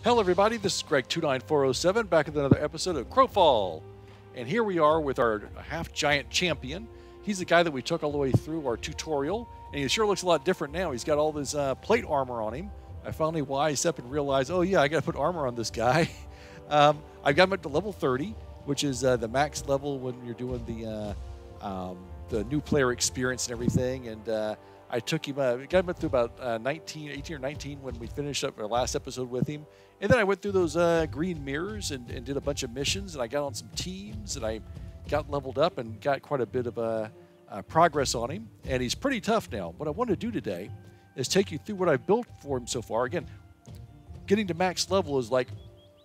Hello everybody, this is Greg29407 back with another episode of Crowfall. And here we are with our half-giant champion. He's the guy that we took all the way through our tutorial, and he sure looks a lot different now. He's got all this plate armor on him. I finally wised up and realized, oh yeah, I got to put armor on this guy. I got him up to level 30, which is the max level when you're doing the new player experience and everything. And I took him, got him up to about 18 or 19 when we finished up our last episode with him. And then I went through those green mirrors and did a bunch of missions, and I got on some teams, and I got leveled up and got quite a bit of progress on him. And he's pretty tough now. What I want to do today is take you through what I've built for him so far. Again, getting to max level is like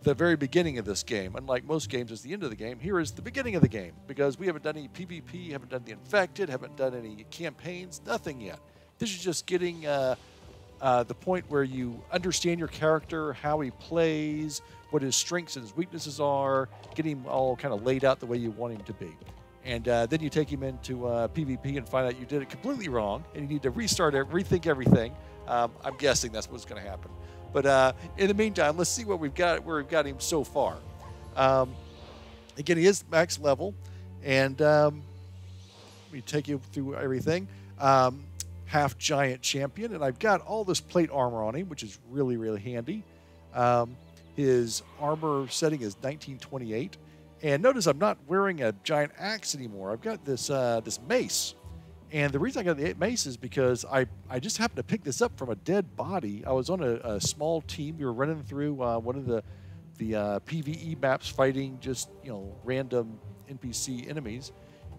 the very beginning of this game. Unlike most games, it's the end of the game. Here is the beginning of the game, because we haven't done any PvP, haven't done the infected, haven't done any campaigns, nothing yet. This is just getting the point where you understand your character, how he plays, what his strengths and his weaknesses are, get him all kind of laid out the way you want him to be. And then you take him into PvP and find out you did it completely wrong, and you need to restart it, rethink everything. I'm guessing that's what's going to happen. But in the meantime, let's see what we've got, where we've got him so far. Again, he is max level, and let me take you through everything. Half-giant champion, and I've got all this plate armor on him, which is really, really handy. His armor setting is 1928, and notice I'm not wearing a giant axe anymore. I've got this this mace, and the reason I got the mace is because I just happened to pick this up from a dead body. I was on a small team. We were running through one of the PvE maps, fighting just random NPC enemies.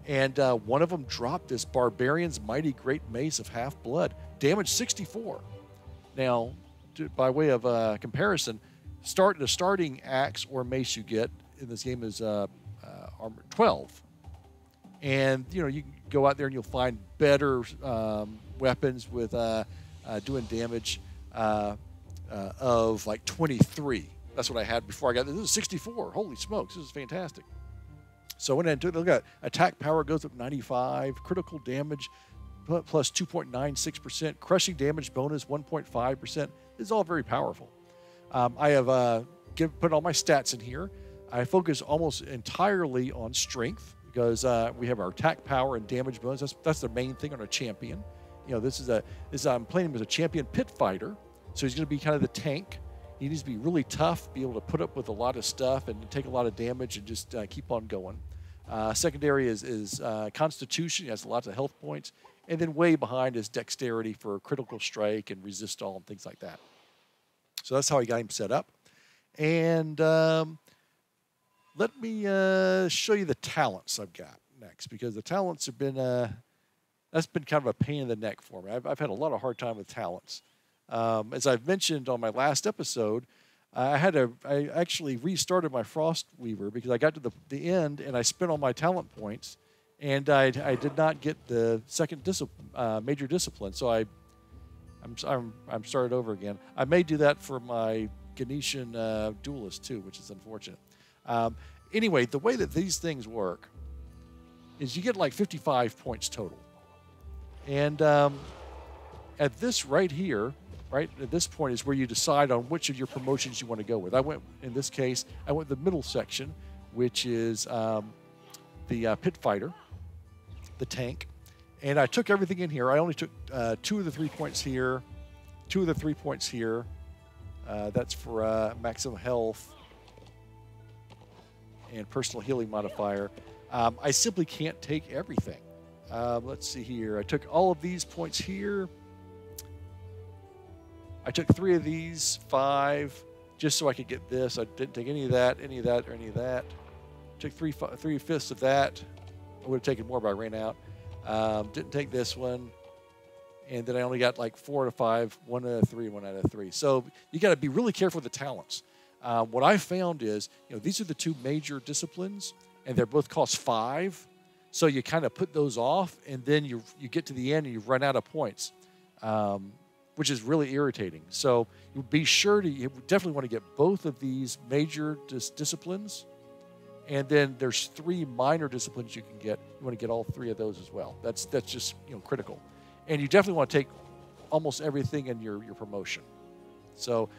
And one of them dropped this Barbarian's Mighty Great Mace of Half Blood, damage 64. Now, by way of comparison, the starting axe or mace you get in this game is armor 12. And you can go out there and you'll find better weapons with doing damage of like 23. That's what I had before I got this. This is 64. Holy smokes, this is fantastic. So when I look at attack power goes up 95, critical damage plus 2.96%, crushing damage bonus 1.5%. This is all very powerful. I have put all my stats in here. I focus almost entirely on strength because we have our attack power and damage bonus. That's the main thing on a champion. I'm playing him as a champion Pitfighter, so he's going to be kind of the tank. He needs to be really tough, be able to put up with a lot of stuff and take a lot of damage and just keep on going. Secondary is Constitution. He has lots of health points. And then way behind is Dexterity for critical strike and resist all and things like that. So that's how I got him set up. And let me show you the talents I've got next, because the talents have been, that's been kind of a pain in the neck for me. I've had a lot of hard time with talents. As I've mentioned on my last episode, I actually restarted my Frost Weaver because I got to the end and I spent all my talent points, and I did not get the second major discipline. So I'm started over again. I may do that for my Ganetian duelist too, which is unfortunate. Anyway, the way that these things work is you get like 55 points total, and at this right here. Right at this point is where you decide on which of your promotions you want to go with. In this case, I went the middle section, which is the Pitfighter, the tank, and I took everything in here. I only took 2 of the 3 points here, 2 of the 3 points here. That's for maximum health and personal healing modifier. I simply can't take everything. Let's see here. I took all of these points here. I took 3 of these, 5, just so I could get this. I didn't take any of that, or any of that. Took 3/5 of that. I would have taken more, but I ran out. Didn't take this one. And then I only got like 4 out of 5, 1 out of 3, 1 out of 3. So you got to be really careful with the talents. What I found is, these are the 2 major disciplines, and they both cost 5. So you kind of put those off, and then you get to the end and you run out of points. Which is really irritating. So you be sure you definitely want to get both of these major disciplines, and then there's 3 minor disciplines you can get. You want to get all 3 of those as well. That's just critical, and you definitely want to take almost everything in your promotion. So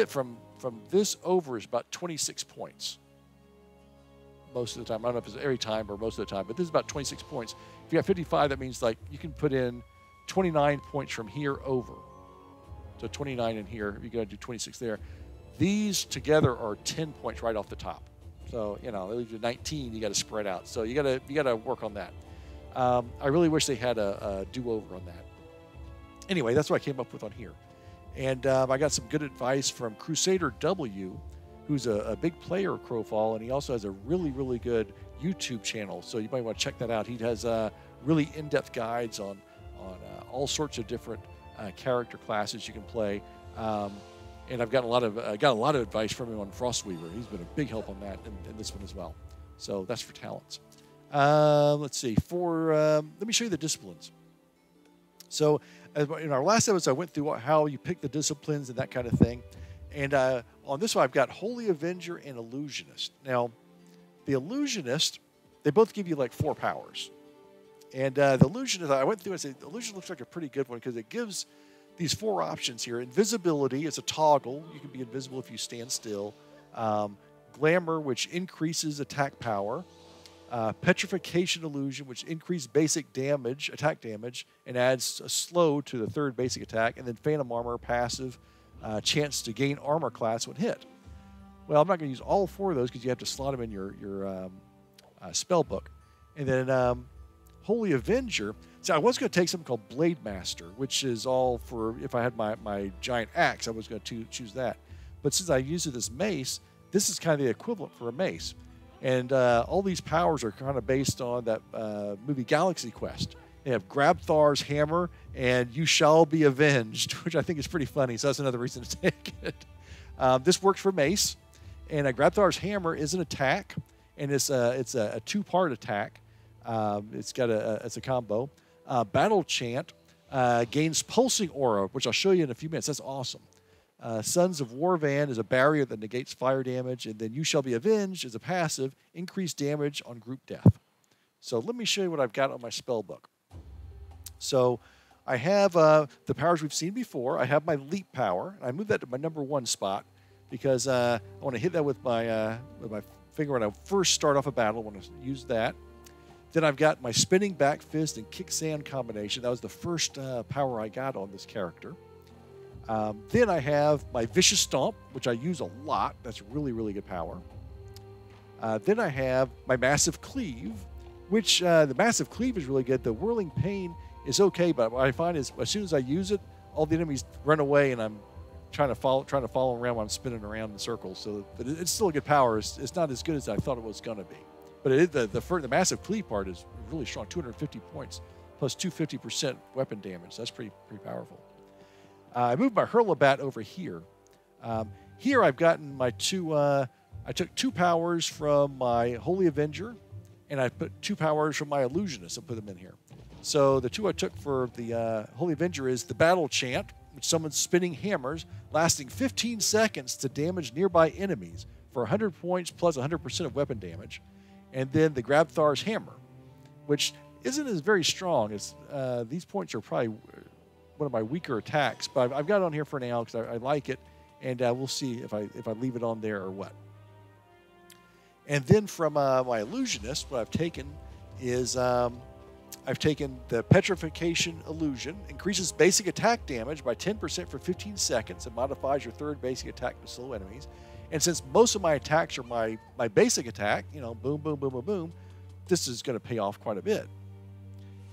from from this over is about 26 points. Most of the time. I don't know if it's every time or most of the time, but this is about 26 points. If you got 55, that means like you can put in 29 points from here over. So 29 in here, you got to do 26 there. These together are 10 points right off the top. So, you know, they leave you 19, you got to spread out. So you got to work on that. I really wish they had a do-over on that. Anyway, that's what I came up with on here. And I got some good advice from Crusader W, who's a big player of Crowfall, and he also has a really, really good YouTube channel. So you might want to check that out. He has really in-depth guides on all sorts of different character classes you can play. And I've got a lot of advice from him on Frostweaver. He's been a big help on that in this one as well. So that's for talents. Let's see. Let me show you the disciplines. So in our last episode, I went through how you pick the disciplines and that kind of thing. And on this one, I've got Holy Avenger and Illusionist. Now, the Illusionist, they both give you like 4 powers. And the Illusionist, I went through and said, the Illusion looks like a pretty good one because it gives these 4 options here. Invisibility is a toggle. You can be invisible if you stand still. Glamour, which increases attack power. Petrification Illusion, which increases basic damage, attack damage, and adds a slow to the 3rd basic attack. And then Phantom Armor, passive, chance to gain armor class when hit. Well, I'm not going to use all 4 of those because you have to slot them in your spell book. And then Holy Avenger. So I was going to take something called Blade Master, which is all for if I had my giant axe, I was going to choose that. But since I use it as mace, this is kind of the equivalent for a mace. And all these powers are kind of based on that movie Galaxy Quest. They have Grabthar's hammer and You Shall Be Avenged, which I think is pretty funny. So that's another reason to take it. This works for mace. And Grabthar's hammer is an attack, and it's a 2-part attack. It's a combo. Battle Chant gains pulsing aura, which I'll show you in a few minutes. That's awesome. Sons of Warvan is a barrier that negates fire damage, and then You Shall Be Avenged is a passive, increased damage on group death. So let me show you what I've got on my spell book. So I have the powers we've seen before. I have my leap power. I moved that to my number 1 spot because I want to hit that with my finger when I first start off a battle. I want to use that. Then I've got my spinning back fist and kick sand combination. That was the first power I got on this character. Then I have my Vicious Stomp, which I use a lot. That's really, really good power. Then I have my Massive Cleave, which the Massive Cleave is really good. The Whirling Pain is okay, but what I find is as soon as I use it, all the enemies run away, and I'm trying to follow around while I'm spinning around in circles. So it's still a good power. It's not as good as I thought it was going to be. But the Massive Cleave part is really strong, 250 points, plus 250% weapon damage. That's pretty powerful. I moved my Hurlabat over here. Here I've gotten my 2, I took 2 powers from my Holy Avenger, and I put 2 powers from my Illusionist and put them in here. So the 2 I took for the Holy Avenger is the Battle Chant, which summons spinning hammers, lasting 15 seconds to damage nearby enemies for 100 points plus 100% of weapon damage. And then the Grabthar's hammer, which isn't as very strong. As these points are probably one of my weaker attacks, but I've got it on here for now because I like it, and we'll see if I leave it on there or what. And then from my Illusionist, what I've taken is I've taken the Petrification Illusion, increases basic attack damage by 10% for 15 seconds, and modifies your 3rd basic attack to slow enemies. And since most of my attacks are my basic attack, you know, boom, boom, boom, boom, boom, this is going to pay off quite a bit.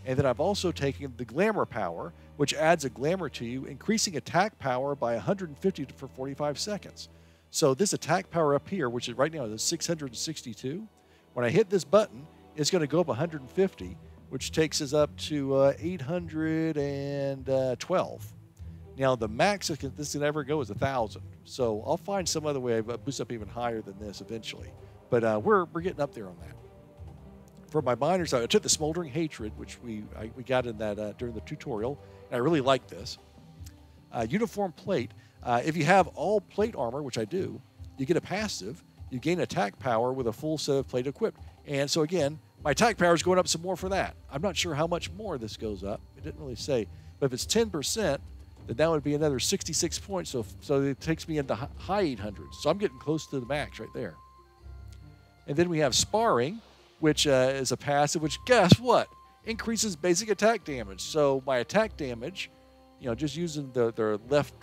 And then I've also taken the Glamour power, which adds a glamour to you, increasing attack power by 150 for 45 seconds. So this attack power up here, which is right now is 662, when I hit this button, it's going to go up 150, which takes us up to 812. Now, the max this can ever go is 1,000. So I'll find some other way to boost up even higher than this eventually. But we're getting up there on that. For my miners, I took the Smoldering Hatred, which we got in that during the tutorial, and I really like this. Uniform Plate. If you have all plate armor, which I do, you get a passive. You gain attack power with a full set of plate equipped. And so again, my attack power is going up some more for that. I'm not sure how much more this goes up. It didn't really say. But if it's 10%, then that would be another 66 points. So it takes me into high 800s. So I'm getting close to the max right there. And then we have Sparring, which is a passive, which guess what? Increases basic attack damage. So my attack damage, just using the left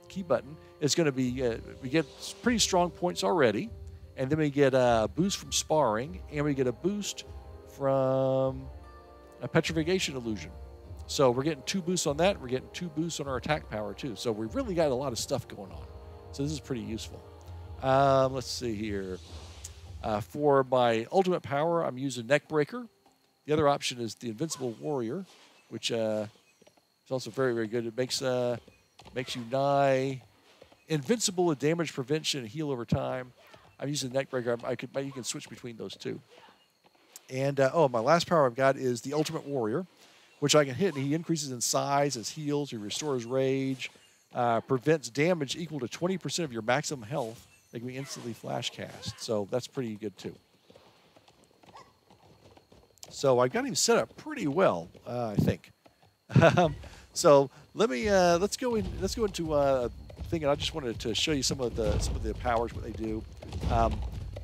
key button, is going to be, we get pretty strong points already. And then we get a boost from Sparring, and we get a boost from a Petrification Illusion. So we're getting 2 boosts on that. We're getting 2 boosts on our attack power, too. So we've really got a lot of stuff going on. So this is pretty useful. Let's see here. For my ultimate power, I'm using Neckbreaker. The other option is the Invincible Warrior, which is also very, very good. It makes you nigh invincible with damage prevention and heal over time. I'm using Neckbreaker. You can switch between those two. And my last power I've got is the Ultimate Warrior, which I can hit, and he increases in size, his heals, he restores rage, prevents damage equal to 20% of your maximum health that can be instantly flash cast. So that's pretty good too. So I got him set up pretty well, I think. So let's go into a thing, and I just wanted to show you some of the powers, what they do.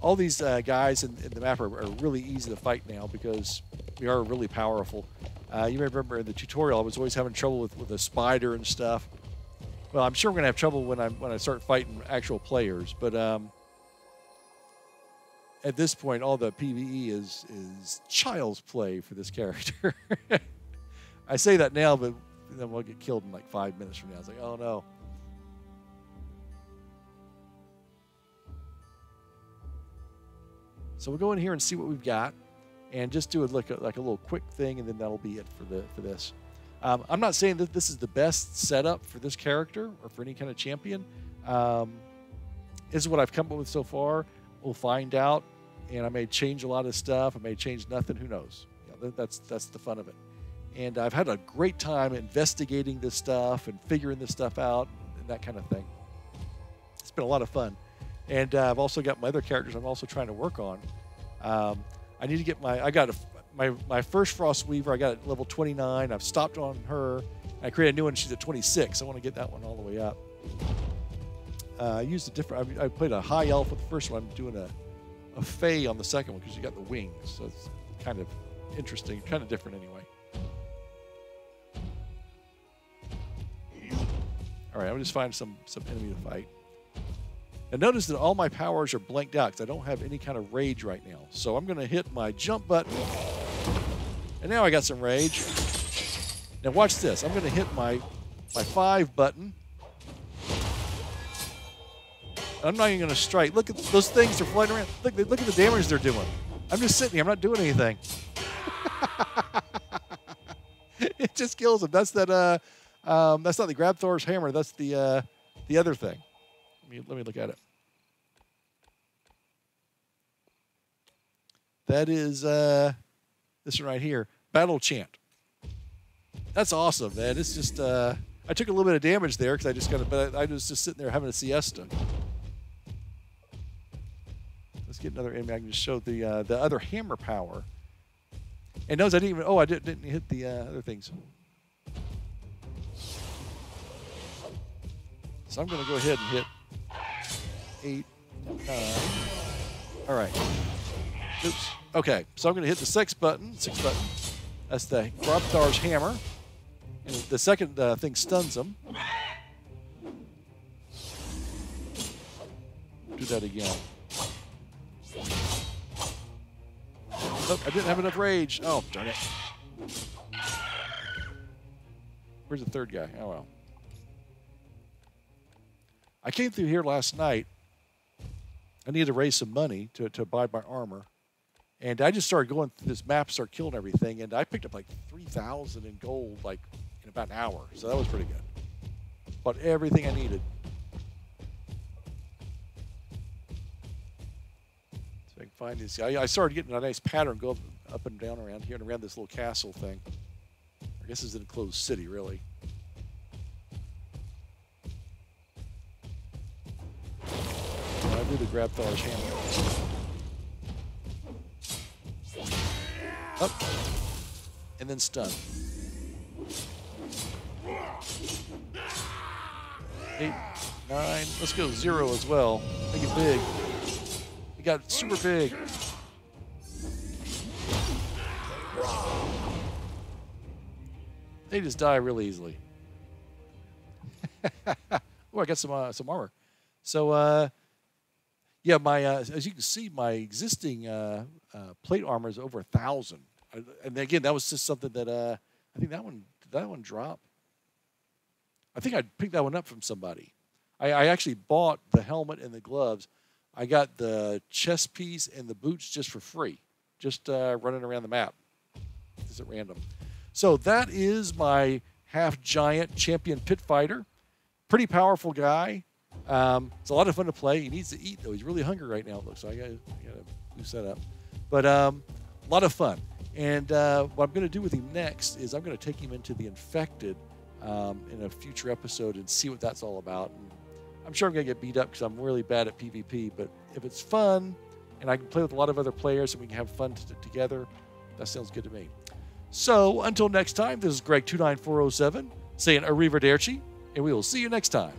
All these guys in the map are really easy to fight now because we are really powerful. You may remember in the tutorial I was always having trouble with a spider and stuff. Well, I'm sure we're gonna have trouble when I start fighting actual players, but at this point, all the PvE is child's play for this character. I say that now, but then we'll get killed in like 5 minutes from now. It's like, oh no. So we'll go in here and see what we've got, and just do like a little quick thing, and then that'll be it for this. I'm not saying that this is the best setup for this character or for any kind of champion. This is what I've come up with so far. We'll find out, and I may change a lot of stuff. I may change nothing. Who knows? That's the fun of it. And I've had a great time investigating this stuff and figuring this stuff out and that kind of thing. It's been a lot of fun. And I've also got my other characters I'm also trying to work on. I need to get my first Frost Weaver. I got at level 29. I've stopped on her. I created a new one. She's at 26. I want to get that one all the way up. I used a different. I played a high elf with the first one. I'm doing a Fae on the second one because you got the wings. So it's kind of interesting, kind of different anyway. All right, I'll just find some enemy to fight. And notice that all my powers are blanked out because I don't have any kind of rage right now. So I'm going to hit my jump button. And now I got some rage. Now watch this. I'm going to hit my 5 button. I'm not even going to strike. Look at those things. They're flying around. Look at the damage they're doing. I'm just sitting here. I'm not doing anything. It just kills them. That's that. That's not the Grab Thor's hammer. That's the other thing. Let me look at it. That is this one right here, Battle Chant. That's awesome, man. It's just I took a little bit of damage there because I was just sitting there having a siesta. Let's get another enemy. I can just show the other hammer power. And notice I didn't even. Oh, I didn't hit the other things. So I'm going to go ahead and hit 8, 9. All right. Oops. Okay. So I'm going to hit the 6 button. That's the Grab Thor's hammer. And the second thing stuns them. Do that again. Oh, I didn't have enough rage. Oh, darn it. Where's the third guy? Oh, well. I came through here last night. I needed to raise some money to buy my armor. And I just started going through this map, start killing everything, and I picked up like 3,000 in gold like in about an hour. So that was pretty good. Bought everything I needed. So I can find this. I started getting a nice pattern go up and down around here and around this little castle thing. I guess it's an enclosed city, really. I do the Grab Thor's hammer. Up. And then stun. 8, 9. Let's go 0 as well. Make it big. It got super big. They just die really easily. Oh, I got some armor. So, yeah, my as you can see, my existing plate armor is over 1,000. And again, that was just something that I think did that one drop? I think I picked that one up from somebody. I actually bought the helmet and the gloves. I got the chest piece and the boots just for free, just running around the map, just at random. So that is my half-giant champion Pitfighter. Pretty powerful guy. It's a lot of fun to play. He needs to eat, though. He's really hungry right now, it looks like. I got to boost that up. But a lot of fun. And what I'm going to do with him next is I'm going to take him into the Infected in a future episode and see what that's all about. And I'm sure I'm going to get beat up because I'm really bad at PvP. But if it's fun and I can play with a lot of other players and we can have fun together, that sounds good to me. So until next time, this is Greg 29407 saying arrivederci, and we will see you next time.